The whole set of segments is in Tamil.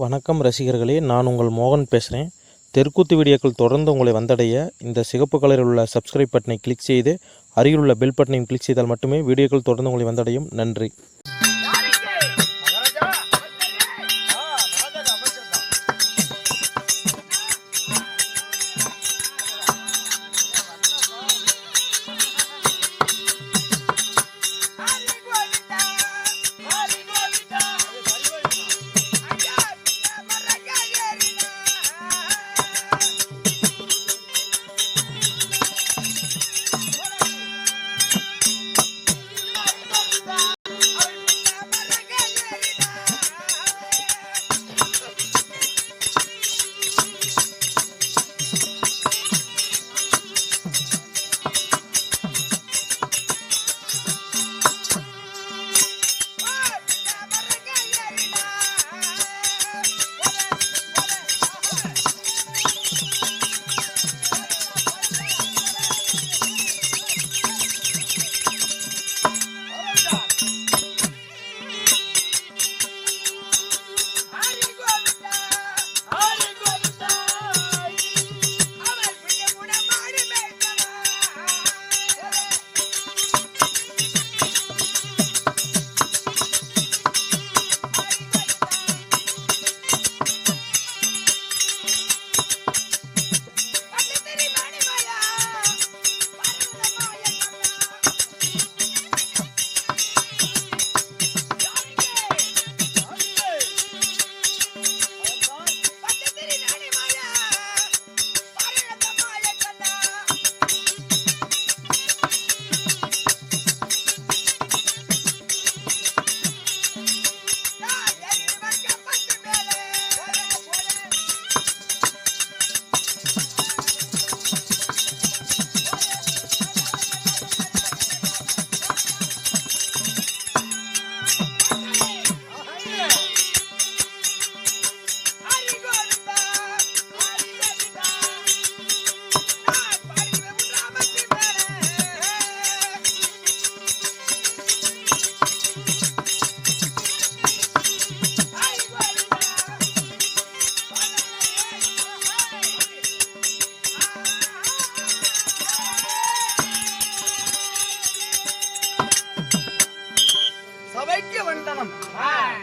வணக்கம் ரசிகர்களே, நான் உங்கள் மோகன் பேசுகிறேன். தெருக்கூத்து வீடியோக்கள் தொடர்ந்து உங்களை வந்தடைய இந்த சிகப்பு கலரில் உள்ள சப்ஸ்கிரைப் பட்டனை கிளிக் செய்து அருகில் உள்ள பெல் பட்டனையும் கிளிக் செய்தால் மட்டுமே வீடியோக்கள் தொடர்ந்து உங்களை வந்தடையும். நன்றி.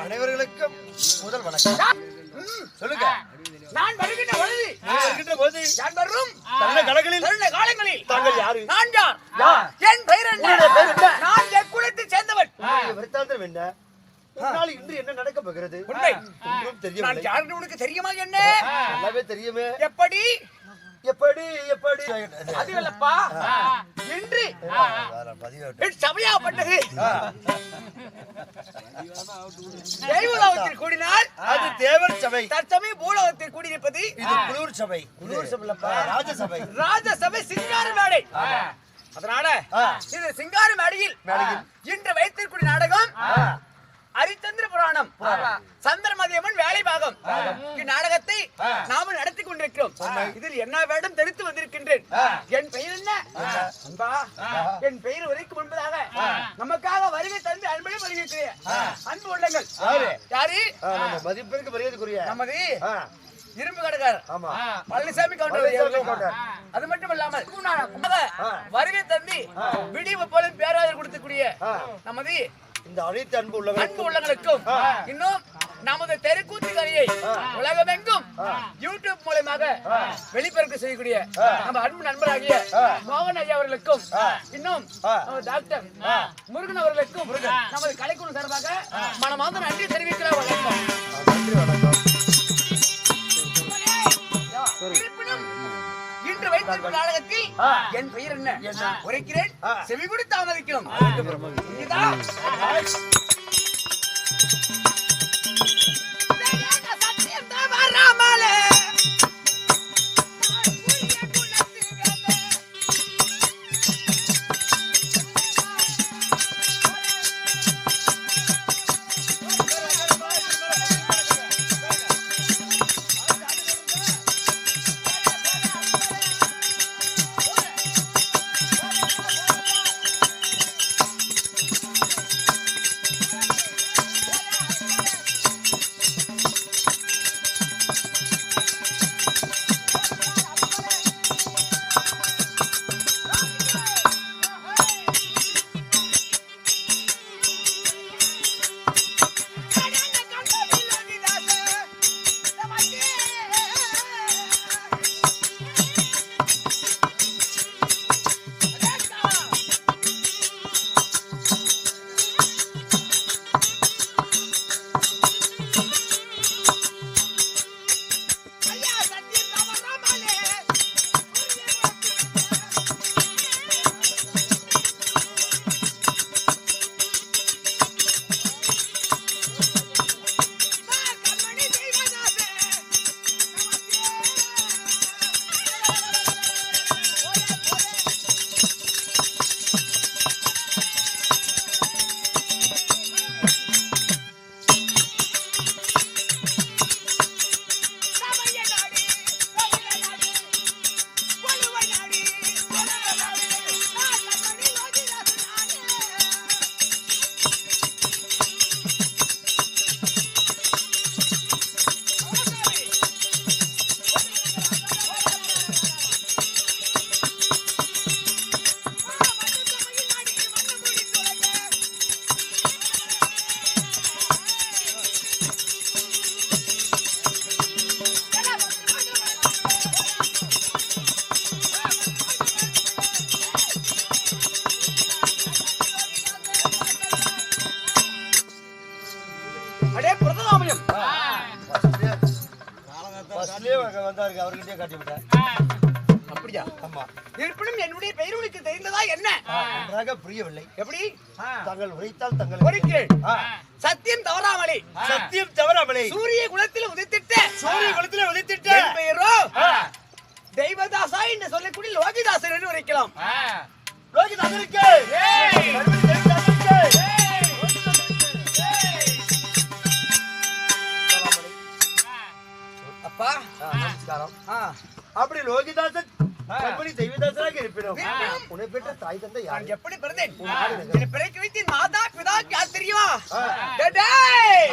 அனைவர்களுக்கும் முதல் வணக்கம். சொல்லுங்க. நான் வருகின்ற பொழுது நான் வரும் தருண காலங்களில் தாங்கள் யாரு? நான் யார்? என் பெயர் என்ன? நான் எக்குலத்தை சேர்ந்தவன். விருத்தாந்தம் என்ன? முன்னாள் இன்று என்ன நடக்க போகிறது? உண்மை. ஒன்றும் தெரியவில்லை. நான் யாருன்னு உனக்கு தெரியுமா? என்ன நல்லாவே தெரியுமே. எப்படி எப்படி எப்படி அது இல்லப்பா. இன்று சபையாப்பட்டது தெய்வலோகத்தில் கூடினால் அது தேவர் சபை. தற்சமயம் பூலோகத்தில் கூடியிருப்பது இது குளூர் சபை. குளூர் சபை இல்லப்பா, ராஜசபை. ராஜசபை சிங்கார மேடை. அதனால இது சிங்கார மேடையில் இன்று வைத்திருக்கூடிய நாடகம் ஹரிச்சந்திர புராணம், சந்திரமதியம்மன் வேலை பாகம். இந்நாடகத்தை நாம நடத்தி கொண்டிருக்கிறோம். இதில் என்ன வேடம் தெரிவித்து வந்திருக்கின்றேன். என் பெயர் என்ன? அன்பா, என் பெயர் வரைக்கும் முன்பதாக நமக்காக வருகை தந்து அன்பையும் வருகிறேன். அன்பு உள்ளங்கள் யாரு? மதிப்பிற்கு மரியாதைக்குரிய நமது இரும்பு கடைக்காரர் பழனிசாமி கவுண்டர். அது மட்டும் இல்லாமல் வருகை தந்தி விடிவு போல பேராதரவு கொடுக்கக்கூடிய நமது இந்த அனைத்து அன்பு உள்ளங்களுக்கும் இன்னும் நமது தெருக்கூத்து கலையை உலகமெங்கும் யூடியூப் மூலமாக வெளிப்பெருக்க செய்யக்கூடிய நம்ம அன்பு நண்பராகிய மோகன் ஐயா அவர்களுக்கும் இன்னும் டாக்டர் முருகன் அவர்களுக்கும் நமது கலைக்குழு சார்பாக மனமார்ந்த நன்றி தெரிவிக்கிறார். இன்று வைத்திருக்கும் நாடகத்தில் என் பெயர் என்ன உரைக்கிறேன், செவி கொடுத்து தாமதிக்கிறோம். அதுலயே வந்தாருங்க, அவர்கிட்டயே காட்டி விட்டேன். அப்படியா? ஆமா. இருப்பினும் என்னுடைய பெயர் உனக்கு தெரிந்ததா என்ன? நன்றாக புரியவில்லை. எப்படி? தாங்கள் உரைத்தால் தங்கள் ஒரிக்கேள். சத்தியம் தவறாமலே, சத்தியம் தவறாமலே, சூரிய குலத்தில் உதித்திட்ட சூரிய குலத்திலே உதித்திட்ட என் பெயரோ தெய்வதாசா என்று சொல்லக்கூடிய லோகிதாசர் என்று உரைக்கலாம். லோகிதாசருக்கு அப்பா நமஸ்காரம். அப்படி லோகிதாசன் எப்படி தெய்வதாசனாக இருப்பினோம். உன்னை பெற்ற தாய் தந்தை யார்? நான் எப்படி பிறந்தேன்? என்னை பிறக்க வைத்த மாதா பிதா யார் தெரியுமா? டேய்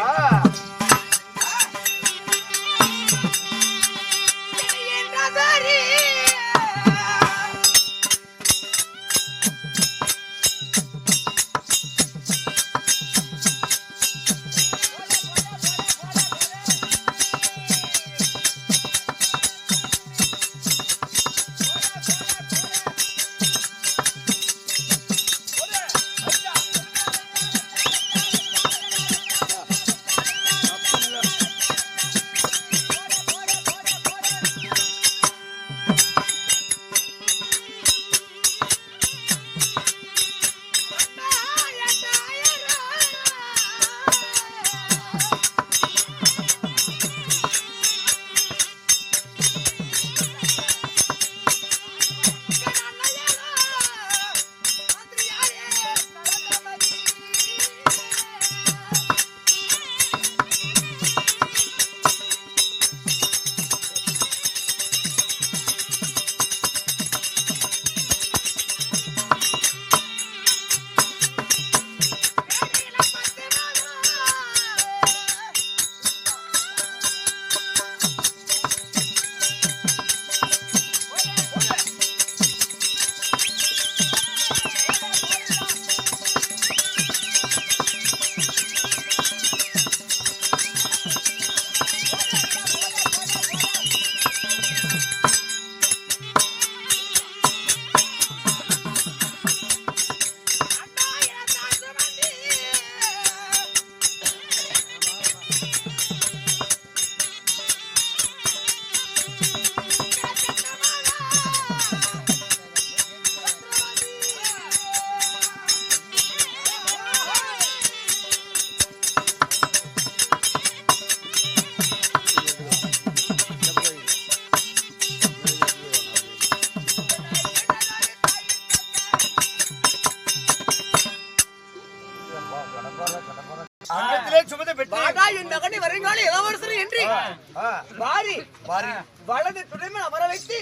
வலது துணைமை அமர வைத்து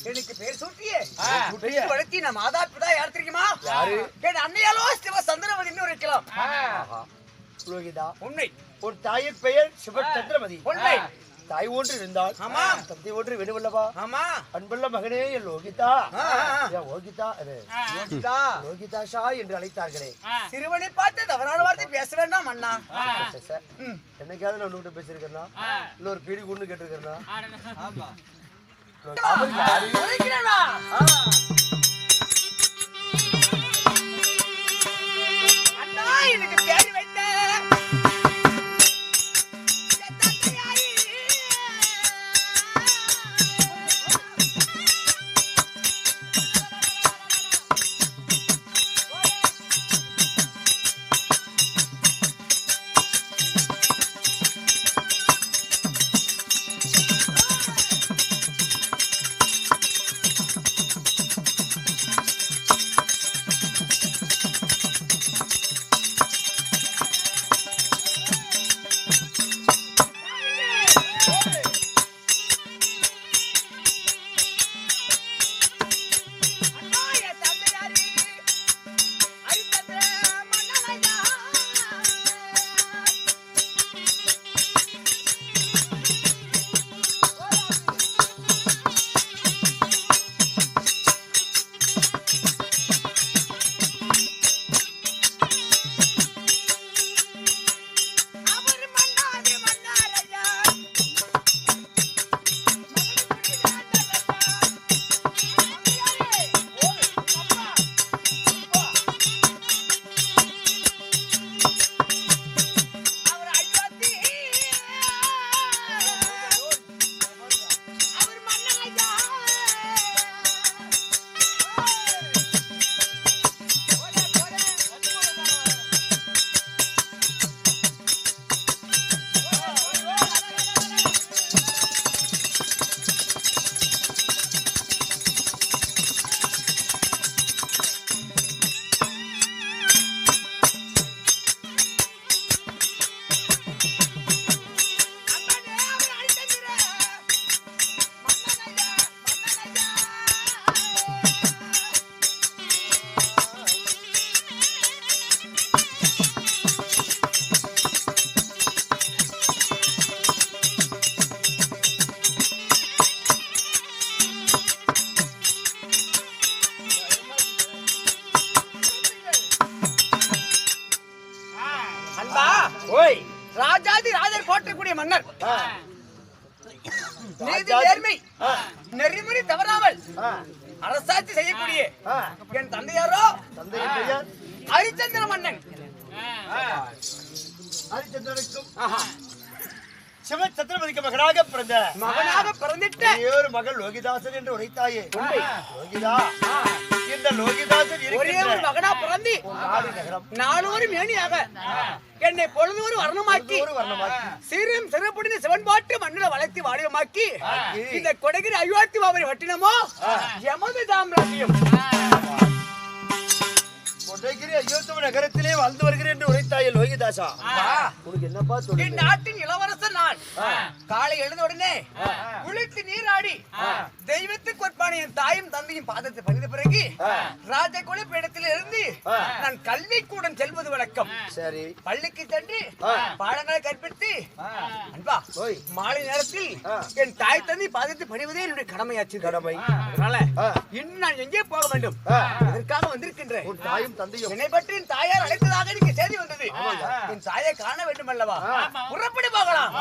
எனக்கு பேர் சூட்டியே வளர்த்தி நான் மாதா பிதா யார் தெரியுமா? என் அன்னையாலோ சிவ சந்திரமதி உரைக்கலாம். உண்மை. ஒரு தாயின் பெயர் சிவ சந்திரமதி. உண்மை. தாய் ஒன்று இருந்தால் தந்தை ஒன்று வேணுமல்லவா? ஆமா. அன்புள்ள மகனே லோகிதா, லோகிதாஷா என்று அழைத்தார்களே. சிறுவனை பார்த்து தவறான வார்த்தை பேச வேண்டாம் அண்ணா. என்னைக்காவது நான் உங்ககிட்ட பேசிருக்கேன்னா இல்ல ஒரு பீடி குண்டு கேட்டிருக்கேன்னா? அண்ணா எனக்கு பேர் வைத்த மன்னர் நீதி நேர்மை நெறிமுறை தவறாமல் அரசாட்சி செய்யக்கூடிய என் தந்தையாரோ தந்தையின் பெயர் ஹரிச்சந்திர மன்னன். ஹரிச்சந்திரனுக்கும் சிவ சத்ரபதிக்கு மகனாக பிறந்திட்ட ஒரு மகள் லோகிதாசன் என்று உரைத்தாயே. லோகிதா, இந்த லோகிதாசன் ஒரே ஒரு மகனா பிறந்தி நாளொரு மேனியாக என்னை பொழுதொரு வர்ணமாக்கி சீரும் சிறப்புடைய சிவன்பாட்டு மண்ணில வளர்த்தி வாடியமாக்கி இந்த கொடகிரி அயோத்தி பாபரி வட்டினமோ எமது சாம்ராஜ்யம் கொடைகிரி அயோத்தி நகரத்திலே வாழ்ந்து வருகிறேன் என்று உரைத்தாயே லோகிதாசா. உனக்கு என்னப்பா சொல்லு? இந்நாட்டின் இளவரசன் நான். காலை எழுந்த உடனே குளித்து நீராடி தெய்வத்துக்கு ஒப்பான என் தாயும் தந்தையும் பாதத்தை பணிந்த பிறகு ராஜகுல பீடத்தில் இருந்து நான் கல்வி கூடம் செல்வது வழக்கம். சரி, பள்ளிக்கு சென்று பாடங்களை கற்பித்து அன்பா மாலை நேரத்தில் என் தாய் தந்தை பாதத்தை பணிவதே என்னுடைய கடமையாச்சு. கடமை. அதனால இன்னும் நான் எங்கே போக வேண்டும்? அதற்காக வந்திருக்கின்றேன். தாயும் தந்தையும் என்னை பற்றி என் தாயார் அழைத்ததாக எனக்கு செய்தி வந்தது. என் தாயை காண வேண்டும் அல்லவா? புறப்படி போகலாம்.